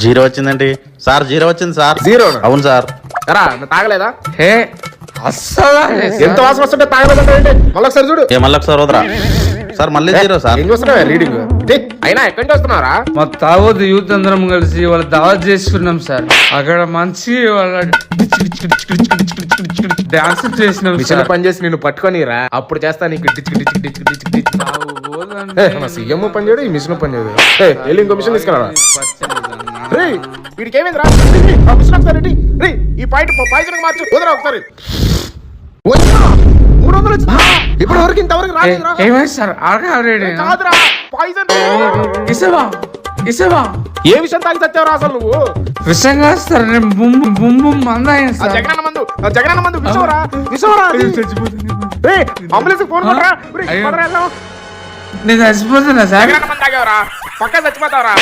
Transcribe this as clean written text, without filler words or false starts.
Zero వచ్చిందండి sir. Zero వచ్చింది sir. Zero? అవును సార్. తాగలేదా? హే అస్సలు ఎంత వాసన వస్తుంటే తాగలేదంటే మళ్ళీ ఒకసారి చూడు. మళ్ళీ ఒకసారి వదరా సార్. మళ్ళీ జీరో సార్. ఏం చూస్తున్నావా రీడింగ్? అయినా ఎక్కడి నుంచి వస్తున్నారా? మా తాగొద్దు యూత్ అందరం కలిసి వాళ్ళ దావత్ చేసుకున్నాం సార్. అక్కడ మంచి వాళ్ళ డాన్స్ చేసినాం మిషన్ సార్. పని చేసి నిన్ను పట్టుకొని రా, అప్పుడు చేస్తా నీకు ditch ditch ditch ditch ditch. మా సీఎం పని చేయడు, ఈ మిషన్ పని చేయదు. వెళ్ళి ఇంకో మిషన్ తీసుకురా. రే వీడికి ఏమైంది రా? ఆ మిషన్ ఒకసారి రెడీ. రే ఈ పాయింట్ మార్చు వదరా ఒకసారి. 300 వచ్చింది. ఇప్పటి వరకు ఇంతవరకు రాలేదురా. ఏమైంది సార్? ఆల్రెడీ కాదురా పాయిజన్. ఇసవా ఏ విషయం తాగి చచ్చావురా అసలు నువ్వు? విషయం కాదు సార్, నేను బుమ్ బుమ్ బుమ్ మంద అయింది సార్. జగనన్న మందు విషవరా విషవరా. రే అంబులెన్స్ ఫోన్ కొట్టరా. నేను చచ్చిపోతున్నా సార్. జగనన్న మందు తాగేవరా, పక్క చచ్చిపోతావరా.